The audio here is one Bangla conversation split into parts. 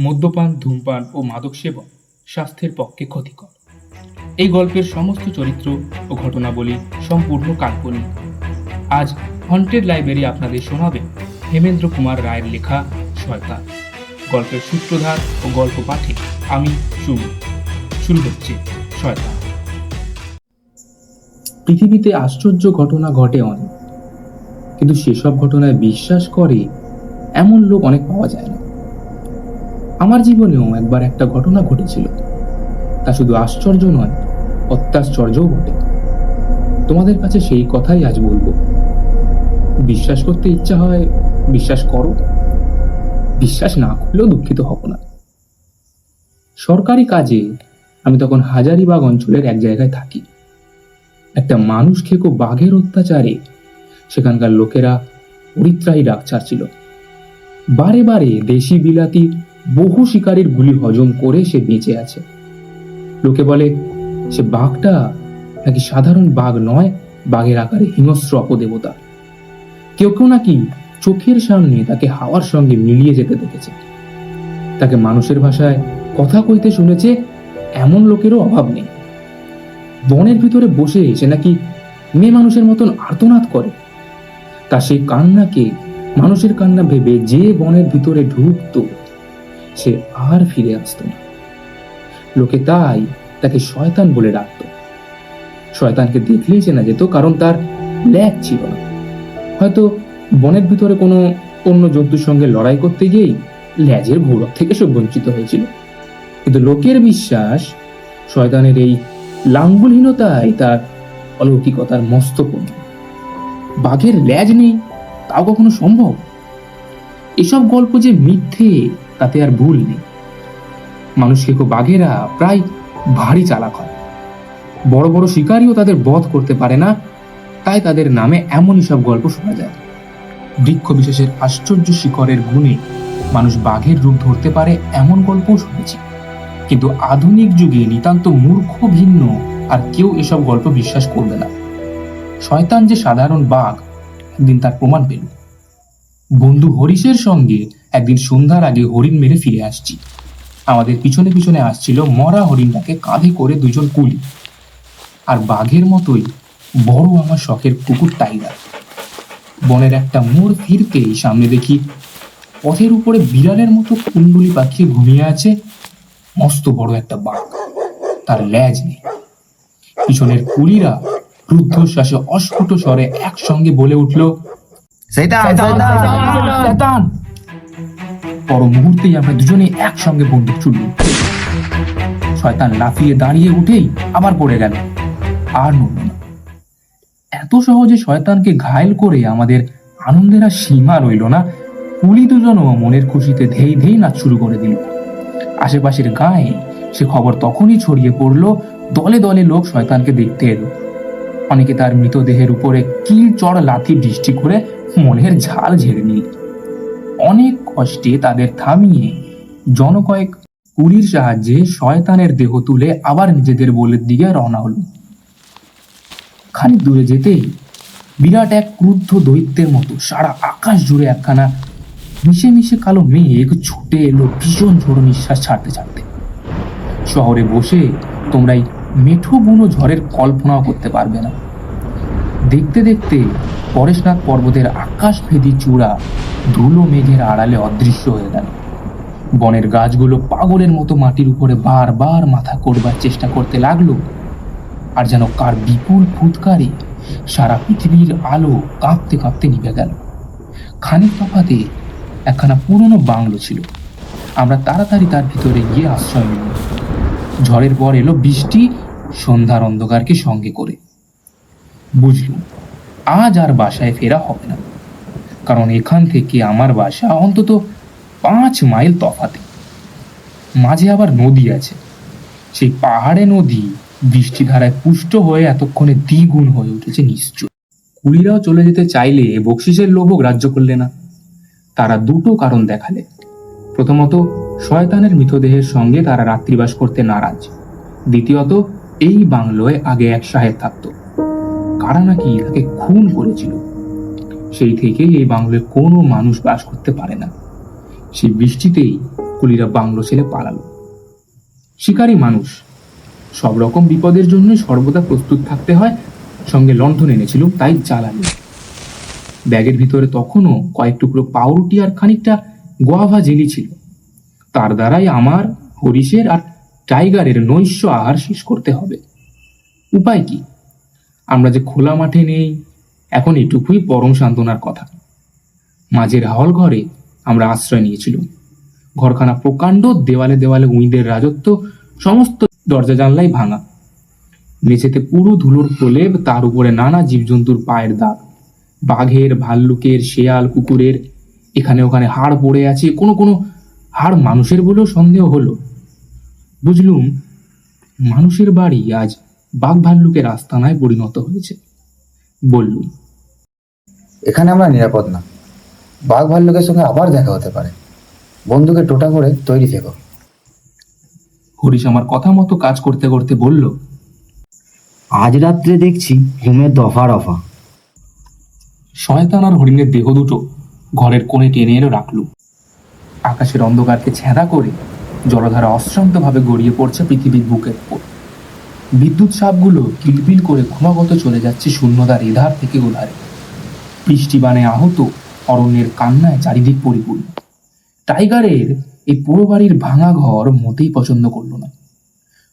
মদ্যপান, ধূমপান ও মাদক সেবন স্বাস্থ্যের পক্ষে ক্ষতিকর। এই গল্পের সমস্ত চরিত্র ও ঘটনাবলী সম্পূর্ণ কাল্পনিক। আজ হন্টেড লাইব্রেরি আপনাদের শোনাবে হেমেন্দ্র কুমার রায়ের লেখা শয়তান। গল্পের সূত্রধার ও গল্প পাঠে আমি শুরু হচ্ছে শয়তান। পৃথিবীতে আশ্চর্য ঘটনা ঘটে অনেক, কিন্তু সেসব ঘটনায় বিশ্বাস করে এমন লোক অনেক পাওয়া যায় না। আমার জীবনেও একবার একটা ঘটনা ঘটেছিল, তা শুধু আশ্চর্য নয়, অত্যাশ্চর্যও বটে। তোমাদের কাছে সেই কথাই আজ বলবো। বিশ্বাস করতে ইচ্ছা হয় বিশ্বাস করো, বিশ্বাস না করলেও দুঃখিত হব না। সরকারি কাজে আমি তখন হাজারিবাগ অঞ্চলের এক জায়গায় থাকি। একটা মানুষ খেকো বাঘের অত্যাচারে সেখানকার লোকেরা পরিত্রাহী ডাক ছাড়ছিল। বারে বারে দেশি বিলাতি বহু শিকারীর গুলি হজম করে সে বেঁচে আছে। লোকে বলে সে বাঘটা নাকি সাধারণ বাঘ নয়, বাঘের আকারে হিংস্র অপদেবতা। কেউ কেউ নাকি চোখের সামনে তাকে হাওয়ার সঙ্গে মিলিয়ে যেতে দেখেছে, তাকে মানুষের ভাষায় কথা কইতে শুনেছে। এমন লোকেরও অভাব নেই। বনের ভিতরে বসে সে নাকি মেয়ে মানুষের মতন আর্তনাদ করে। তা সেই কান্নাকে মানুষের কান্না ভেবে যে বনের ভিতরে ঢুকত সে আর ফিরে আসতো না। লোকে তাই তাকে শয়তান বলে ডাকত। শয়তানকে দেখলেই চেনা যেত, কারণ তার ল্যাজ ছিল না। হয়তো বনের ভিতরে কোনো অন্য জন্তুর সঙ্গে লড়াই করতে গিয়েই ল্যাজের গৌরব থেকে সে বঞ্চিত হয়েছিল। কিন্তু লোকের বিশ্বাস শয়তানের এই লাঙ্গুলহীনতাই তার অলৌকিকতার মস্ত পণ্য। বাঘের ল্যাজ নেই তাও কখনো সম্ভব? এসব গল্প যে মিথ্যে তাতে আর ভুল নেই। মানুষকে বাঘেরা প্রায় ভারী চালাক হয়। বড় বড় শিকারীও তাদের বধ করতে পারে না, তাই তাদের নামে এমনই সব গল্প শোনা যায়। বৃক্ষ বিশেষের আশ্চর্য শিকড়ের গুণে মানুষ বাঘের রূপ ধরতে পারে এমন গল্পও শুনেছি। কিন্তু আধুনিক যুগে নিতান্ত মূর্খ ভিন্ন আর কেউ এসব গল্প বিশ্বাস করবে না। শয়তান যে সাধারণ বাঘ একদিন তার প্রমাণ পেল। বন্ধু হরিশের সঙ্গে একদিন সন্ধ্যার আগে হরিণ মেরে ফিরে আসছি। আমাদের পিছনে পিছনে আসছিল মরা হরিণটাকে কাঁধে করে দুজন কুলি, আর বাঘের মতোই বড় আমার শখের কুকুর টাইগার। বনের একটা মোড় ফিরতেই সামনে দেখি পথের উপরে বিড়ালের মতো কুণ্ডুলি পাখিয়ে ঘুমিয়ে আছে মস্ত বড় একটা বাঘ। তার ল্যাজ নেই। পিছনের কুলিরা রুদ্ধশ্বাসে অস্ফুট স্বরে একসঙ্গে বলে উঠল, শয়তান! পর মুহূর্তেই আমরা দুজনে একসঙ্গে বন্দুক ছুড়ল। শয়তান লাফিয়ে দাঁড়িয়ে উঠেই আবার পড়ে গেল, আর নড়ল না। এত সহজে শয়তানকে ঘায়েল করে আমাদের আনন্দের আর সীমা রইল না। কুলি দুজনও মনের খুশিতে ধেই ধেই নাচ শুরু করে দিল। আশেপাশের গায়ে সে খবর তখনই ছড়িয়ে পড়ল। দলে দলে লোক শয়তানকে দেখতে এলো। অনেকে তার মৃতদেহের উপরে কিল চড় লাথি বৃষ্টি করে মনের ঝাল ঝেড়ে নিল। অনেক কষ্টে তাদের থামিয়ে জনকয়েক কুলির সাহায্যে শয়তানের দেহ তুলে আবার নিজেদের বলের দিকে রওনা হলো। খানিক দূরে যেতেই বিরাট এক ক্রুদ্ধ দৈত্যের মতো সারা আকাশ জুড়ে একখানা মিশে মিশে কালো মেঘ ছুটে এলো ভীষণ ঝোড়ো নিঃশ্বাস ছাড়তে ছাড়তে। শহরে বসে তোমরা এই মেঠো বুনো ঝড়ের কল্পনাও করতে পারবে না। দেখতে দেখতে পরেশনাথ পর্বতের আকাশভেদী চূড়া ধুলো মেঘের আড়ালে অদৃশ্য হয়ে গেল। বনের গাছগুলো পাগলের মতো মাটির উপরে বারবার মাথা করবার চেষ্টা করতে লাগলো, আর যেন কার বিপুল ফুৎকারে সারা পৃথিবীর আলো কাঁপতে কাঁপতে নিভে গেল। খানিক তফাতে একখানা পুরনো বাংলো ছিল। আমরা তাড়াতাড়ি তার ভিতরে গিয়ে আশ্রয় নিলাম। ঝড়ের পর এলো বৃষ্টি, সন্ধ্যার অন্ধকারকে সঙ্গে করে। বুঝলুম আজ আর বাসায় ফেরা হবে না, কারণ এখান থেকে আমার বাসা অন্তত 5 মাইল তফাতে। মাঝে আবার নদী আছে। সেই পাহাড়ে নদী বৃষ্টি ধারায় পুষ্ট হয়ে এতক্ষণে দ্বিগুণ হয়ে উঠেছে নিশ্চয়। কুলিরাও চলে যেতে চাইলে বকশিসের লোভও গ্রাহ্য করলে না। তারা দুটো কারণ দেখালে। প্রথমত, শয়তানের মৃতদেহের সঙ্গে তারা রাত্রিবাস করতে নারাজ। দ্বিতীয়ত, এই বাংলোয় আগে এক সাহেব থাকত, কারা নাকি তাকে খুন করেছিল। সেই থেকেই এই বাংলোয় কোনো মানুষ বাস করতে পারে না। সেই বৃষ্টিতেই কুলিরা বাংলো ছেলে পালালো। শিকারী মানুষ, সব রকম বিপদের জন্য সর্বদা প্রস্তুত থাকতে হয়। সঙ্গে লণ্ঠন এনেছিলাম, তাই জ্বালানি। ব্যাগের ভিতরে তখনও কয়েক টুকরো পাউরুটি আর খানিকটা গোয়াভা জেলি ছিল। তার দ্বারাই আমার, হরিশের আর টাইগারের নৈশ আহার শেষ করতে হবে। উপায় কি? আমরা যে খোলা মাঠে নেই, এখন এটুকুই পরম সান্ত্বনার কথা। মাঝের হাওল ঘরে আমরা আশ্রয় নিয়েছিলাম। ঘরখানা প্রকাণ্ড, দেওয়ালে দেওয়ালে উইদের রাজত্ব, সমস্ত দরজা জানলাই ভাঙা। মেঝেতে পুরো ধুলোর প্রলেপ, তার উপরে নানা জীবজন্তুর পায়ের দাগ, বাঘের, ভাল্লুকের, শেয়াল, কুকুরের। এখানে ওখানে হাড় পড়ে আছে, কোনো কোনো হাড় মানুষের বলেও সন্দেহ হলো। বুঝলুম মানুষের বাড়ি আজ বাঘ ভাল্লুকের আস্তানায় পরিণত হয়েছে। বললুম, এখানে আমরা নিরাপদ না। বাঘ ভাল্লুকের সঙ্গে আবার দেখা হতে পারে। বন্ধুকে টোটা করে তৈরি থেকো। হরিশ আমার কথা মতো কাজ করতে করতে বলল, আজ রাত্রে দেখছি ঘুমের দফা রফা। শয়তান আর হরিণের দেহ দুটো ঘরের কোণে টেনে এনে রাখলুম। আকাশের অন্ধকারকে ছেঁদা করে জলধারা অশ্রান্তভাবে গড়িয়ে পড়ছে পৃথিবীর বুকের উপর। বিদ্যুৎ সাপগুলো কিলবিল করে ক্রমাগত চলে যাচ্ছে শূন্যতার এধার থেকে ওধারে। বৃষ্টিবানে আহত অরণ্যের কান্নায় চারিদিক পরিপূর্ণ। টাইগারের এই পুরো বাড়ির ভাঙা ঘর মোটেই পছন্দ করলো না।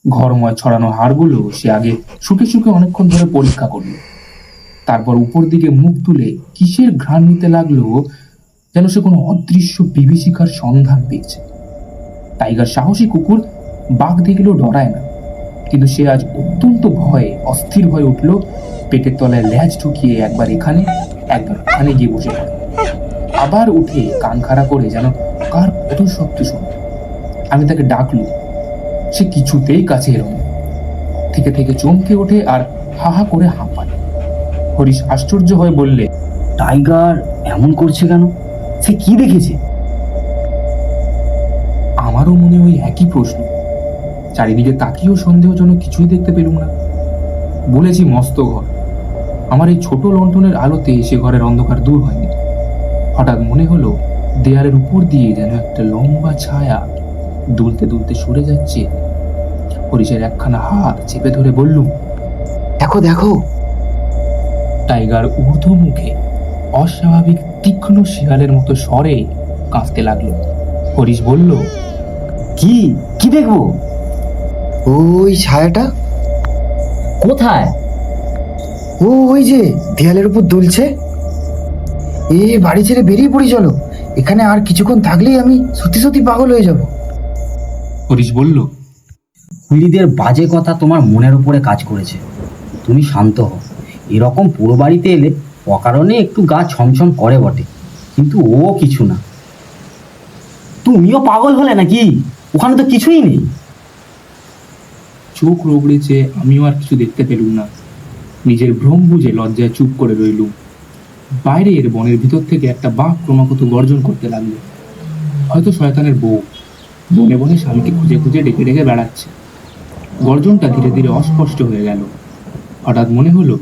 ঘরময় ছড়ানো হাড়গুলো সে আগে শুকে শুকে অনেকক্ষণ ধরে পরীক্ষা করলো। তারপর উপর দিকে মুখ তুলে কিসের ঘ্রাণ নিতে লাগলো, যেন সে কোনো অদৃশ্য বিভীষিকার সন্ধান পেয়েছে। টাইগার সাহসী কুকুর, বাঘ দেখলেও ডরায় না, কিন্তু সে আজ অত্যন্ত ভয়ে অস্থির হয়ে উঠল। পেটের তলায় ল্যাজ ঢুকিয়ে একবার এখানে একবার ওখানে গিয়ে বসে পড়ে। আবার উঠে কান খাড়া করে যেন কার কত শব্দ শুনে। আমি তাকে ডাকলুম, সে কিছুতেই কাছে এলো না। থেকে থেকে চমকে ওঠে আর হা হা করে হাঁপায়। হরিশ আশ্চর্য হয়ে বললে, টাইগার এমন করছে কেন? সে কি দেখেছে? আমারও মনে ওই একই প্রশ্ন। চারিদিকে তাকিয়েও সন্দেহজনক কিছুই দেখতে পেলুম না। বলেছি মস্ত ঘর। আমার এই ছোট লণ্ঠনের আলোতে সে ঘরের অন্ধকার দূর হয়নি। হঠাৎ মনে হলো দেয়ালের উপর দিয়ে যেন একটা লম্বা ছায়া দুলতে দুলতে সরে যাচ্ছে। হরিশের একখানা হাত চেপে ধরে বললুম, দেখো দেখো। টাইগার ঊর্ধ্ব মুখে অস্বাভাবিক তীক্ষ্ণ শিয়ালের মতো স্বরে কাঁপতে লাগলো। হরিশ বলল, কি কি দেখবো? ওই ছায়াটা। কোথায়? ওই যে দেয়ালের উপর দুলছে। বাড়ি ছেড়ে বেরিয়ে পড়ি, চলো। এখানে আর কিছুক্ষণ থাকলেই আমি সত্যি সত্যি পাগল হয়ে যাব। হরিশ বলল, কুলিদের বাজে কথা তোমার মনের উপরে কাজ করেছে। তুমি শান্ত হও। এরকম পুরো বাড়িতে এলে অকারণে একটু গা ছমছম করে বটে, কিন্তু ও কিছু না। তুমিও পাগল হলে নাকি? ওখানে তো কিছুই নেই। চোখ রগড়েছে, আমিও আর কিছু দেখতে পেলুম না। নিজের ভ্রম বুঝে লজ্জায় চুপ করে রইলুম। বাইরের বনের ভিতর থেকে একটা বাঘ ক্রমাগত গর্জন করতে লাগলো। হয়তো শয়তানের বউ বনে বনে স্বামীকে খুঁজে খুঁজে ডেকে ডেকে বেড়াচ্ছে। গর্জনটা ধীরে ধীরে অস্পষ্ট হয়ে গেল। হঠাৎ মনে হলো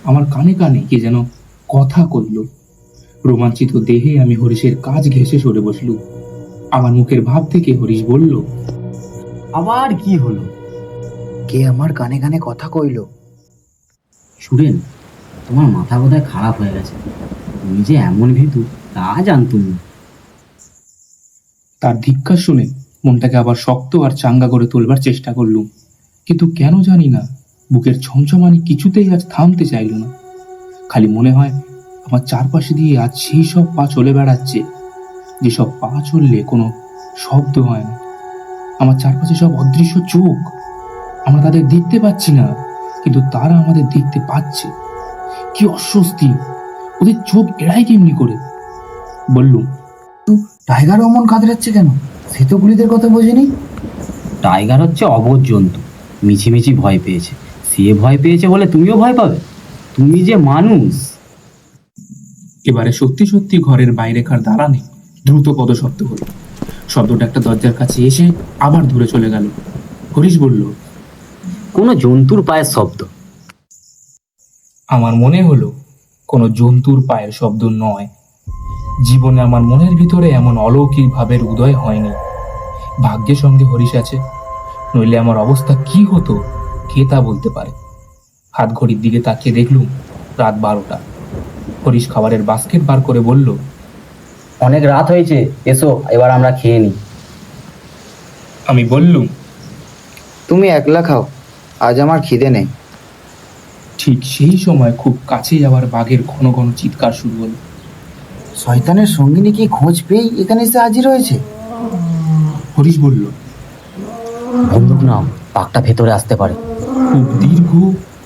আমার কানে কানে কে যেন কথা কইল। রোমাঞ্চিত দেহে আমি হরিশের কাজ ঘেঁষে সরে বসলুম। আমার মুখের ভাব থেকে হরিশ বলল, আবার কি হলো? কে আমার কানে কানে কথা কইলো? সুরেন, তোমার মাথা বোধহয় খারাপ হয়ে গেছে। তুমি যে এমন ভীতু তা জানতুম না। তার ধিক্কার শুনে মনটাকে আবার শক্ত আর চাঙ্গা করে তোলবার চেষ্টা করলুম, কিন্তু কেন জানি না বুকের ছমছমানি কিছুতেই আজ থামতে চাইল না। খালি মনে হয় আমার চারপাশে দিয়ে আজ সেই সব পা চলে বেড়াচ্ছে যেসব পা চললে কোনো শব্দ হয় না। আমার চারপাশে সব অদৃশ্য চোখ। আমরা তাদের দেখতে পাচ্ছি না, কিন্তু তারা আমাদের দেখতে পাচ্ছে। কি অস্বস্তি! ওদের চোখ এড়াই কেমনি করে? বললুম, টাইগার অমন কাতরাচ্ছে কেন? সে তো গুলিদের কথা বোঝেনি। টাইগার হচ্ছে অবোধ জন্তু, মিছিমিছি ভয় পেয়েছে। সে ভয় পেয়েছে বলে তুমিও ভয় পাবে? তুমি যে মানুষ। এবারে সত্যি সত্যি ঘরের বাইরেকার দাঁড়ানে দ্রুত পদশব্দ হলো। শব্দটা একটা দরজার কাছে এসে আবার দূরে চলে গেল। হরিশ বলল, কোনো জন্তুর পায়ের শব্দ। আমার মনে হলো কোনো জন্তুর পায়ের শব্দ নয়। জীবনে আমার মনের ভিতরে এমন অলৌকিক ভাবের উদয় হয়নি। ভাগ্যের সঙ্গে হরিশ আছে, নইলে আমার অবস্থা কি হতো কে তা বলতে পারে। হাত ঘড়ির দিকে তাকিয়ে দেখলুম রাত 12টা। হরিশ খাবারের বাস্কেট বার করে বলল, অনেক রাত হয়েছে, এসো এবার আমরা খেয়ে নিই। আমি বললুম, তুমি একলা খাও, আজ আমার খিদে নেই। ঠিক সেই সময় খুব কাছেই আবার বাঘের ঘন ঘন চিৎকার শুরু হলো। শয়তানের সঙ্গিনী কি খোঁজ পেয়েই এখানে এসে হাজির হয়েছে? হরিশ বলল, বন্দুক নাও, বাঘটা ভেতরে আসতে পারে। খুব দীর্ঘ,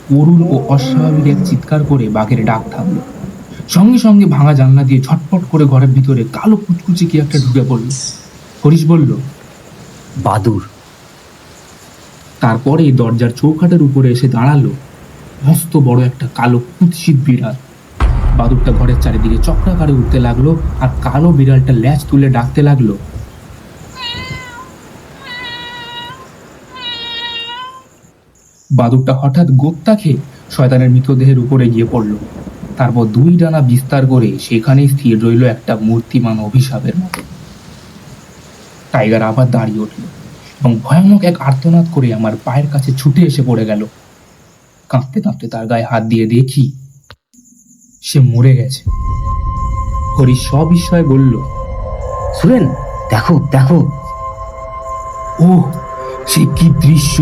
করুণ ও অস্বাভাবিক এক চিৎকার করে বাঘের ডাক থামলো। সঙ্গে সঙ্গে ভাঙা জানলা দিয়ে ঝটপট করে ঘরের ভিতরে কালো কুচকুচি কি একটা ঢুকে পড়ল। হরিশ বলল, বাদুর। তারপরে দরজার চৌকাঠের উপরে এসে দাঁড়ালো মস্ত বড় একটা কালো কুৎসিত বিড়াল। বাদুরটা ঘরের চারিদিকে চক্রাকারে উঠতে লাগলো আর কালো বিড়ালটা ল্যাজ তুলে ডাকতে লাগলো। বাদুরটা হঠাৎ গোত্তা খেয়ে শয়তানের মৃতদেহের উপরে গিয়ে পড়ল। তারপর দুই ডানা বিস্তার করে সেখানেই স্থির রইল একটা মূর্তিমান অভিশাপের মতো। টাইগার আবার দাঁড়িয়ে উঠল এবং ভয়ানক এক আর্তনাদ করে আমার পায়ের কাছে ছুটে এসে পড়ে গেল। কাঁপতে কাঁপতে তার গায়ে হাত দিয়ে দেখি সে মরে গেছে। হরিশ সবিস্ময়ে বলল, সুরেন, দেখো দেখো। ও সে কি দৃশ্য!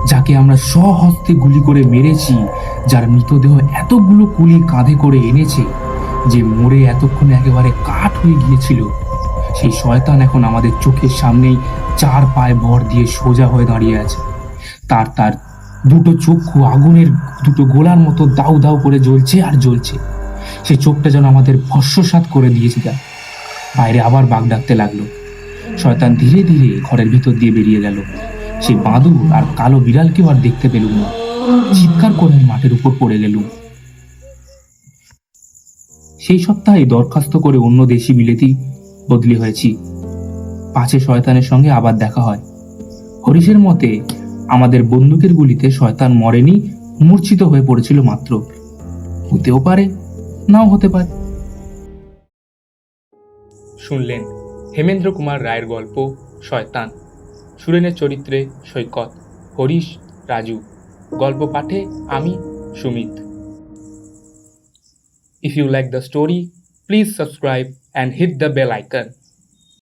যাকে আমরা স্বহস্তে গুলি করে মেরেছি, যার মৃতদেহ এতগুলো কুলি কাঁধে করে এনেছে, যে মরে এতক্ষণে একেবারে কাঠ হয়ে গিয়েছিল, সেই শয়তান এখন আমাদের চোখের সামনেই চার পায়ে ভর দিয়ে সোজা হয়ে দাঁড়িয়ে আছে। তার তার দুটো চক্ষু আগুনের দুটো গোলার মতো দাউ দাউ করে জ্বলছে আর জ্বলছে। সে চোখটা যেন আমাদের ভস্মসাৎ করে দিয়েছে। যা বাইরে আবার বাঘ ডাকতে লাগলো। শয়তান ধীরে ধীরে ঘরের ভিতর দিয়ে বেরিয়ে গেল। সেই বাদুর আর কালো বিড়ালকেও আর দেখতে পেলুম না। চিৎকার করে আমি মাঠের উপর পড়ে গেলুম। সেই সপ্তাহে দরখাস্ত করে অন্য দেশি বিলেতি বদলি হয়েছি। পাছে শয়তানের সঙ্গে আবার দেখা হয়। হরিশের মতে আমাদের বন্দুকের গুলিতে শয়তান মরেনি, মূর্ছিত হয়ে পড়েছিল মাত্র। হতেও পারে, নাও হতে পারে। শুনলেন হেমেন্দ্র কুমার রায়ের গল্প শয়তান। সুরেনের চরিত্রে সৈকত, হরিশ, রাজু। গল্প পাঠে আমি, Sumit. If you like the story, please subscribe and hit the bell icon.